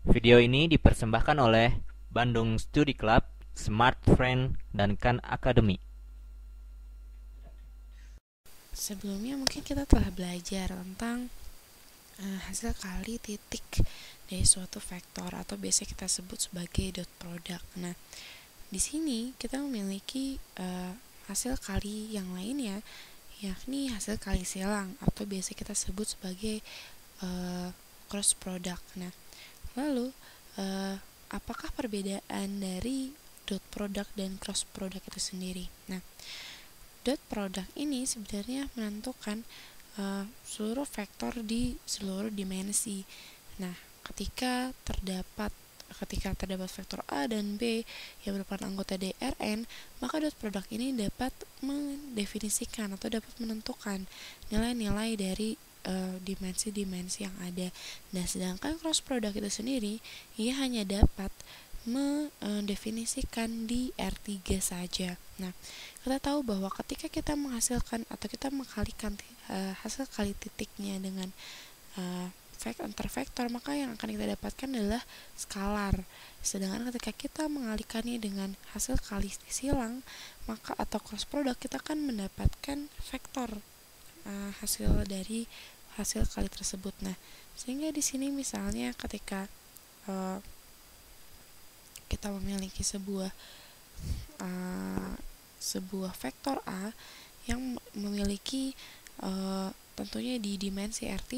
Video ini dipersembahkan oleh Bandung Study Club, Smart Friend, dan Khan Academy. Sebelumnya mungkin kita telah belajar tentang hasil kali titik dari suatu vektor atau biasa kita sebut sebagai dot product. Nah, di sini kita memiliki hasil kali yang lainnya, yakni hasil kali silang atau biasa kita sebut sebagai cross product. Nah, lalu apakah perbedaan dari dot product dan cross product itu sendiri? Nah, dot product ini sebenarnya menentukan seluruh vektor di seluruh dimensi. Nah, ketika terdapat vektor A dan B yang merupakan anggota DRN, maka dot product ini dapat mendefinisikan atau dapat menentukan nilai-nilai dari dimensi-dimensi yang ada. Nah, sedangkan cross product itu sendiri, ia hanya dapat mendefinisikan di R3 saja. Nah, kita tahu bahwa ketika kita menghasilkan atau kita mengkalikan hasil kali titiknya dengan antar vektor, maka yang akan kita dapatkan adalah skalar. Sedangkan ketika kita mengalikannya dengan hasil kali silang, maka atau cross product, kita akan mendapatkan vektor hasil dari hasil kali tersebut. Nah, sehingga di sini misalnya ketika kita memiliki sebuah vektor A yang memiliki tentunya di dimensi R3,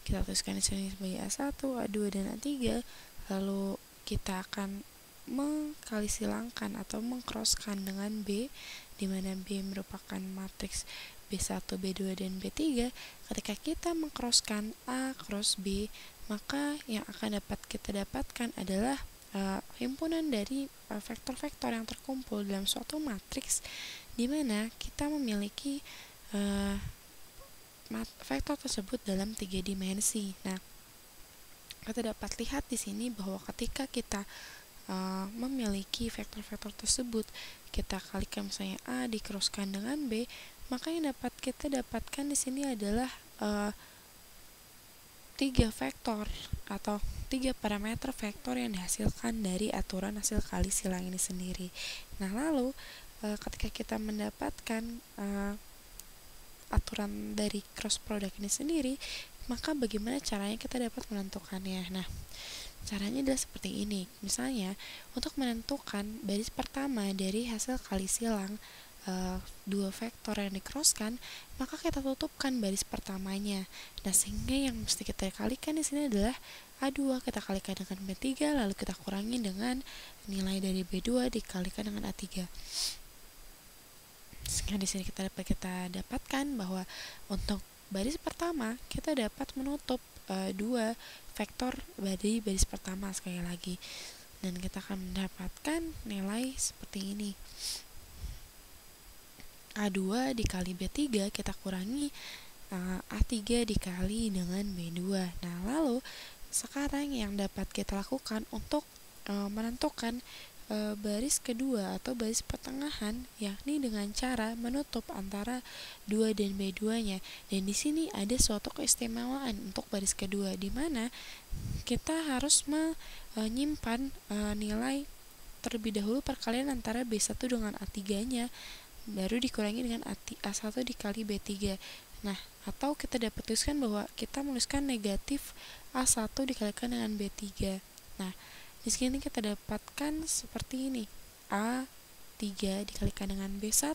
kita tuliskan di sini sebagai A1, A2 dan A3. Lalu kita akan mengkali silangkan atau mengcrosskan dengan B, di mana B merupakan matriks B1, B2 dan B3. Ketika kita mengcrosskan A cross B, maka yang akan kita dapatkan adalah himpunan dari vektor-vektor yang terkumpul dalam suatu matriks, di mana kita memiliki vektor tersebut dalam 3 dimensi. Nah, kita dapat lihat di sini bahwa ketika kita memiliki vektor-vektor tersebut, kita kalikan misalnya A dicrosskan dengan B, maka yang dapat kita dapatkan di sini adalah 3 vektor atau 3 parameter vektor yang dihasilkan dari aturan hasil kali silang ini sendiri. Nah, lalu ketika kita mendapatkan aturan dari cross product ini sendiri, maka bagaimana caranya kita dapat menentukannya? Nah, caranya adalah seperti ini. Misalnya, untuk menentukan baris pertama dari hasil kali silang dua vektor yang dicrosskan, maka kita tutupkan baris pertamanya. Nah, sehingga yang mesti kita kalikan di sini adalah A2 kita kalikan dengan B3, lalu kita kurangi dengan nilai dari B2 dikalikan dengan A3. Sehingga di sini kita dapatkan bahwa untuk baris pertama kita dapat menutup dua vektor dari baris pertama sekali lagi, dan kita akan mendapatkan nilai seperti ini. A2 dikali B3 kita kurangi A3 dikali dengan B2. Nah, lalu sekarang yang dapat kita lakukan untuk menentukan baris kedua atau baris pertengahan, yakni dengan cara menutup antara 2 dan B2-nya. Dan di sini ada suatu keistimewaan untuk baris kedua, di mana kita harus menyimpan nilai terlebih dahulu perkalian antara B1 dengan A3-nya, baru dikurangi dengan A1 dikali B3. Nah, atau kita dapat tuliskan bahwa kita menuliskan negatif A1 dikalikan dengan B3. Nah, di sini kita dapatkan seperti ini. A3 dikalikan dengan B1,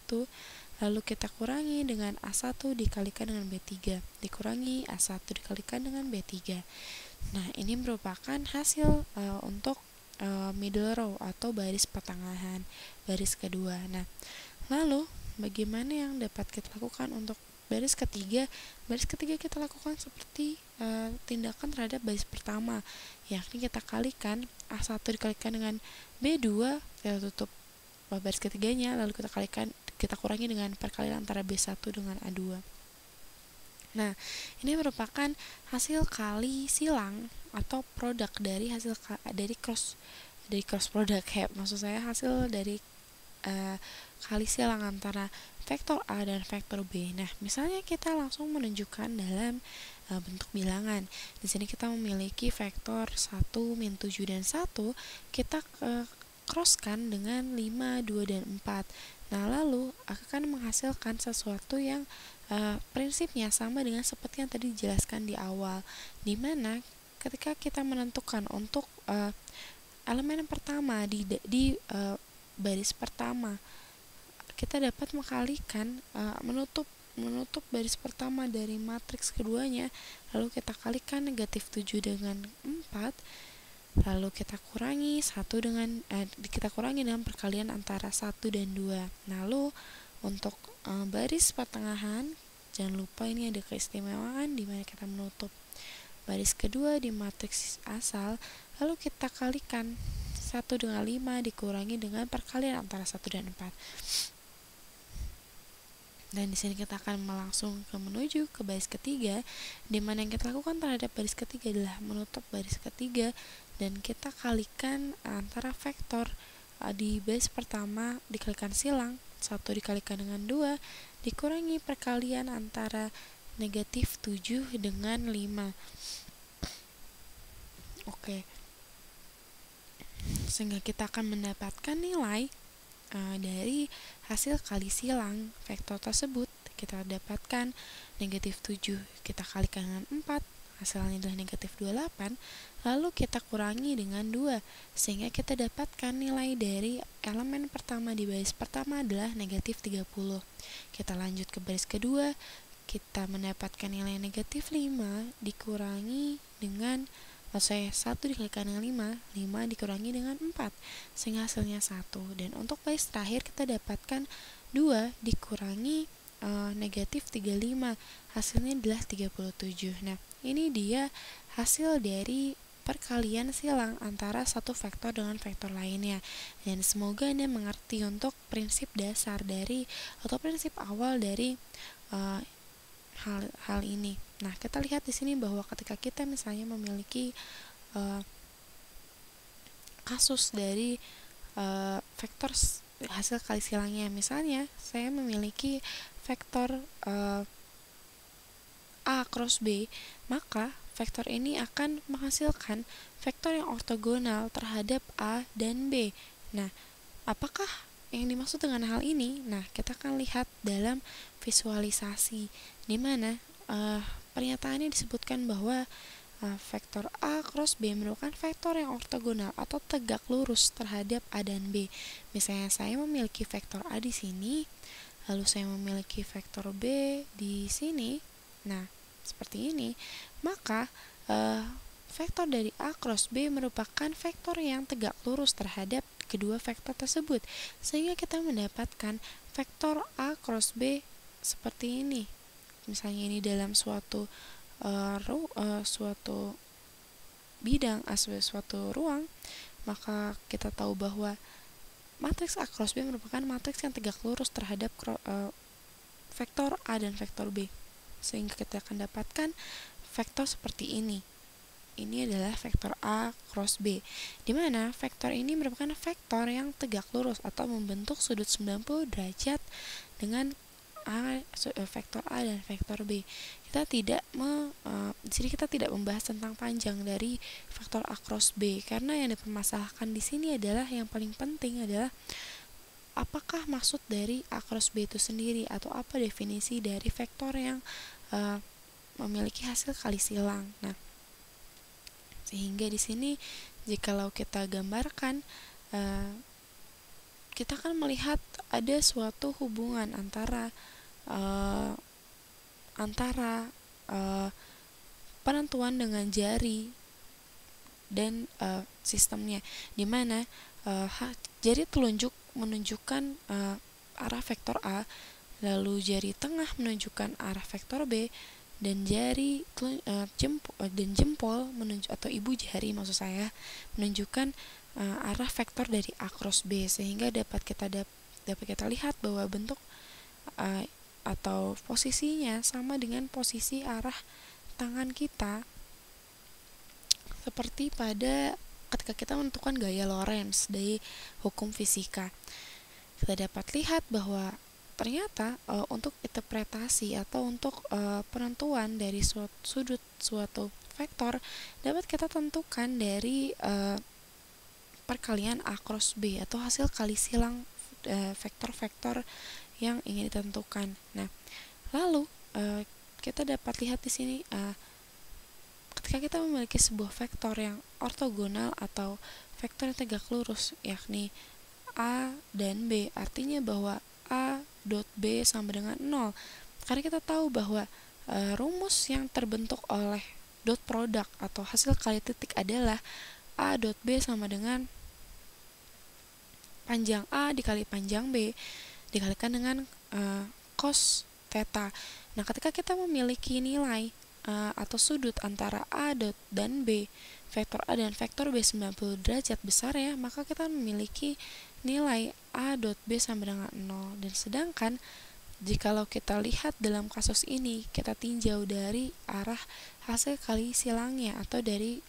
lalu kita kurangi dengan A1 dikalikan dengan B3, dikurangi A1 dikalikan dengan B3. Nah, ini merupakan hasil untuk middle row atau baris pertengahan, baris kedua. Nah, lalu bagaimana yang dapat kita lakukan untuk baris ketiga? Baris ketiga kita lakukan seperti tindakan terhadap baris pertama, yakni kita kalikan A1 dikalikan dengan B2, kita tutup baris ketiganya, lalu kita kurangi dengan perkalian antara B1 dengan A2. Nah, ini merupakan hasil kali silang atau produk dari cross product ya. Maksud saya hasil dari kali silang antara vektor A dan vektor B. Nah, misalnya kita langsung menunjukkan dalam bentuk bilangan. Di sini kita memiliki vektor 1, min 7, dan 1. Kita crosskan dengan 5, 2, dan 4. Nah, lalu akan menghasilkan sesuatu yang prinsipnya sama dengan seperti yang tadi dijelaskan di awal, dimana ketika kita menentukan untuk elemen pertama di baris pertama, kita dapat mengkalikan menutup baris pertama dari matriks keduanya, lalu kita kalikan negatif 7 dengan 4, lalu kita kurangi dengan perkalian antara 1 dan 2. Lalu untuk baris pertengahan, jangan lupa ini ada keistimewaan di mana kita menutup baris kedua di matriks asal, lalu kita kalikan 1 dengan 5 dikurangi dengan perkalian antara 1 dan 4. Dan di sini kita akan menuju ke baris ketiga, di mana yang kita lakukan terhadap baris ketiga adalah menutup baris ketiga dan kita kalikan antara vektor di baris pertama dikalikan silang, 1 dikalikan dengan 2 dikurangi perkalian antara negatif 7 dengan 5. Oke. Sehingga kita akan mendapatkan nilai dari hasil kali silang vektor tersebut. Kita dapatkan negatif 7 kita kalikan dengan 4, hasilnya adalah negatif 28, lalu kita kurangi dengan 2, sehingga kita dapatkan nilai dari elemen pertama di baris pertama adalah negatif 30. Kita lanjut ke baris kedua, kita mendapatkan nilai negatif 5 dikurangi dengan 1 dikalikan dengan 5 dikurangi dengan 4, sehingga hasilnya 1. Dan untuk baris terakhir kita dapatkan 2 dikurangi negatif 35, hasilnya adalah 37. Nah, ini dia hasil dari perkalian silang antara satu vektor dengan vektor lainnya. Dan semoga Anda mengerti untuk prinsip dasar dari atau prinsip awal dari hal ini. Nah, kita lihat di sini bahwa ketika kita misalnya memiliki kasus dari vektor hasil kali silangnya, misalnya saya memiliki vektor A cross B, maka vektor ini akan menghasilkan vektor yang ortogonal terhadap A dan B. Nah, apakah yang dimaksud dengan hal ini? Nah, kita akan lihat dalam visualisasi, di mana pernyataannya disebutkan bahwa vektor A cross B merupakan vektor yang ortogonal atau tegak lurus terhadap A dan B. Misalnya saya memiliki vektor A di sini, lalu saya memiliki vektor B di sini. Nah, seperti ini, maka vektor dari A cross B merupakan vektor yang tegak lurus terhadap kedua vektor tersebut, sehingga kita mendapatkan vektor A cross B seperti ini. Misalnya ini dalam suatu bidang, suatu ruang, maka kita tahu bahwa matriks A cross B merupakan matriks yang tegak lurus terhadap vektor A dan vektor B, sehingga kita akan dapatkan vektor seperti ini. Ini adalah vektor A cross B, di mana vektor ini merupakan vektor yang tegak lurus atau membentuk sudut 90 derajat dengan vektor A dan vektor B. Di sini kita tidak membahas tentang panjang dari vektor A cross B, karena yang dipermasalahkan di sini adalah yang paling penting adalah apakah maksud dari A cross B itu sendiri, atau apa definisi dari vektor yang memiliki hasil kali silang. Nah, sehingga di sini jikalau kita gambarkan, kita akan melihat ada suatu hubungan antara penentuan dengan jari dan sistemnya, di mana jari telunjuk menunjukkan arah vektor A, lalu jari tengah menunjukkan arah vektor B, dan jari jempol atau ibu jari maksud saya menunjukkan arah vektor dari A cross B, sehingga dapat kita lihat bahwa bentuk atau posisinya sama dengan posisi arah tangan kita, seperti pada ketika kita menentukan gaya Lorentz dari hukum fisika. Kita dapat lihat bahwa ternyata untuk interpretasi atau untuk penentuan dari suatu sudut suatu vektor dapat kita tentukan dari perkalian A cross B atau hasil kali silang vektor-vektor yang ingin ditentukan. Nah, lalu kita dapat lihat di sini ketika kita memiliki sebuah vektor yang ortogonal atau vektor yang tegak lurus, yakni A dan B, artinya bahwa A dot B sama dengan 0. Karena kita tahu bahwa rumus yang terbentuk oleh dot product atau hasil kali titik adalah A dot B sama dengan panjang A dikali panjang B dikalikan dengan cos theta. Nah, ketika kita memiliki nilai atau sudut antara A dot dan B, vektor A dan vektor B 90 derajat besar ya, maka kita memiliki nilai A dot B sama dengan 0. Dan sedangkan jikalau kita lihat dalam kasus ini, kita tinjau dari arah hasil kali silangnya atau dari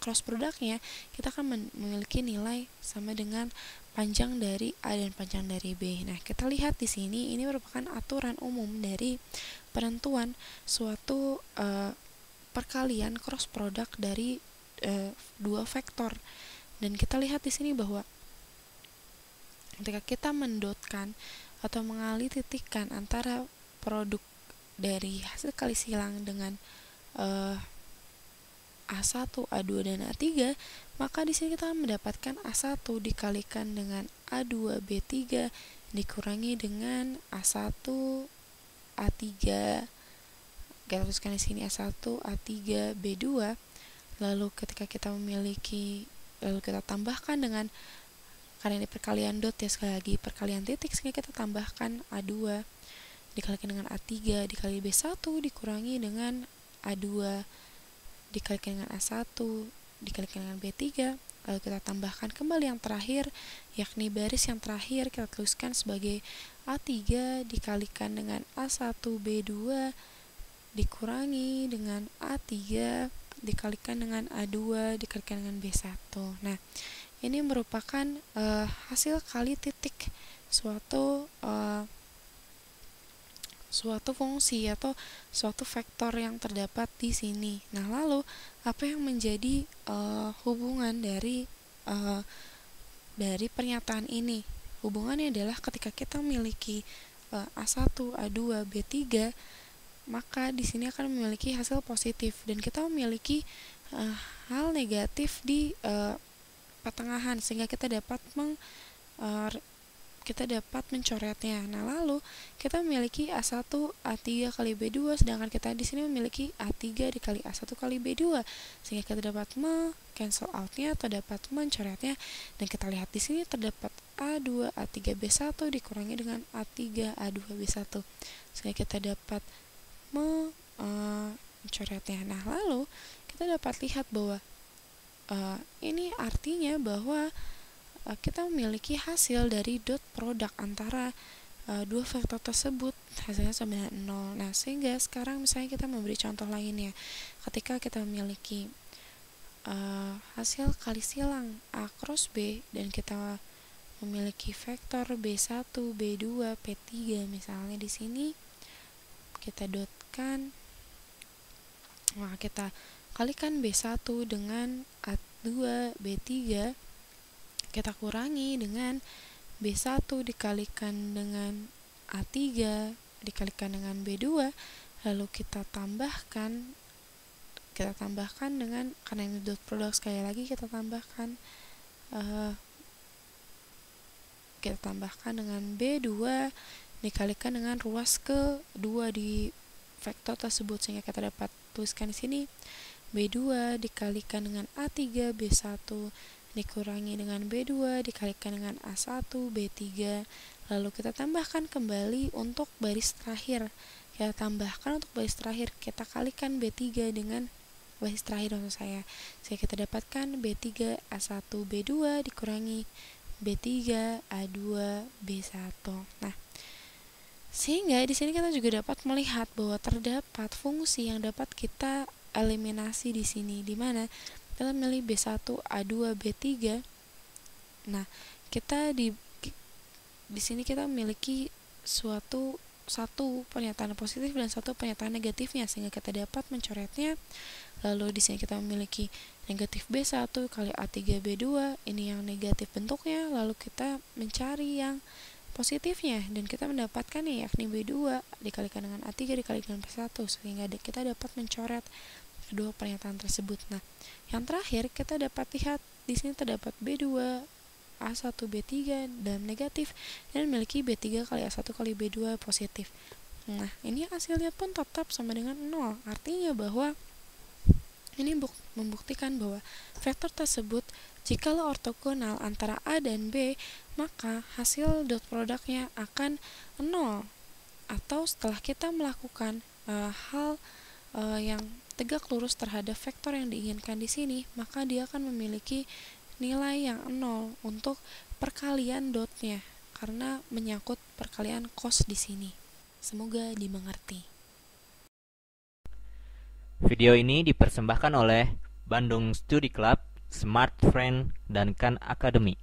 cross produknya, kita akan memiliki nilai sama dengan panjang dari A dan panjang dari B. Nah, kita lihat di sini ini merupakan aturan umum dari penentuan suatu perkalian cross product dari dua vektor. Dan kita lihat di sini bahwa ketika kita mendotkan atau mengali titikkan antara produk dari hasil kali silang dengan A1, A2 dan A3, maka di sini kita mendapatkan A1 dikalikan dengan A2 B3 dikurangi dengan A1 A3. Kita tuliskan di sini A1 A3 B2. Lalu ketika kita kita tambahkan dengan, karena ini perkalian dot ya, sekali lagi perkalian titik, sehingga kita tambahkan A2 dikalikan dengan A3 dikali B1 dikurangi dengan A2 dikalikan dengan A1 dikalikan dengan B3, lalu kita tambahkan kembali yang terakhir, yakni baris yang terakhir kita tuliskan sebagai A3 dikalikan dengan A1 B2 dikurangi dengan A3 dikalikan dengan A2 dikalikan dengan B1. Nah, ini merupakan hasil kali titik suatu fungsi atau suatu vektor yang terdapat di sini. Nah, lalu apa yang menjadi hubungan dari pernyataan ini? Hubungannya adalah ketika kita memiliki A1, A2, B3, maka di sini akan memiliki hasil positif, dan kita memiliki hal negatif di pertengahan, sehingga kita dapat mencoretnya. Nah, lalu kita memiliki A1 A3 kali B2, sedangkan kita di sini memiliki A3 dikali A1 kali B2, sehingga kita dapat cancel outnya atau dapat mencoretnya. Dan kita lihat di sini terdapat A2 A3 B1 dikurangi dengan A3 A2 B1, sehingga kita dapat mencoretnya. Nah, lalu kita dapat lihat bahwa ini artinya bahwa kita memiliki hasil dari dot produk antara dua vektor tersebut, hasilnya sama dengan 0. Nah, sehingga sekarang misalnya kita memberi contoh lainnya. Ketika kita memiliki hasil kali silang A cross B dan kita memiliki vektor B1, B2, P3 misalnya di sini kita dotkan, maka kita kalikan B1 dengan A2 B3, kita kurangi dengan B1 dikalikan dengan A3 dikalikan dengan B2, lalu kita tambahkan dengan, karena ini dot product, sekali lagi kita tambahkan dengan B2 dikalikan dengan ruas ke-2 di vektor tersebut, sehingga kita dapat tuliskan di sini B2 dikalikan dengan A3 B1 dikurangi dengan B2 dikalikan dengan A1 B3, lalu kita tambahkan kembali untuk baris terakhir. Kita tambahkan untuk baris terakhir, kita kalikan B3 dengan baris terakhir sehingga kita dapatkan B3 A1 B2 dikurangi B3 A2 B1. Nah, sehingga di sini kita juga dapat melihat bahwa terdapat fungsi yang dapat kita eliminasi di sini, di mana kita memilih B1 A2 B3. Nah, kita di sini kita memiliki suatu satu pernyataan positif dan satu pernyataan negatifnya, sehingga kita dapat mencoretnya. Lalu di sini kita memiliki negatif B1 kali A3B2, ini yang negatif bentuknya, lalu kita mencari yang positifnya dan kita mendapatkan yakni B2 dikalikan dengan A3 dikalikan B1, sehingga kita dapat mencoret kedua pernyataan tersebut. Nah, yang terakhir kita dapat lihat di sini terdapat B2 A1 B3 dan negatif dan memiliki B3 kali A1 kali B2 positif. Nah, ini hasilnya pun tetap sama dengan 0. Artinya bahwa ini membuktikan bahwa vektor tersebut jikalau ortogonal antara A dan B, maka hasil dot produknya akan 0. Atau setelah kita melakukan hal yang tegak lurus terhadap vektor yang diinginkan di sini, maka dia akan memiliki nilai yang 0 untuk perkalian dotnya karena menyangkut perkalian cos di sini. Semoga dimengerti. Video ini dipersembahkan oleh Bandung Study Club, Smart Friend, dan Khan Academy.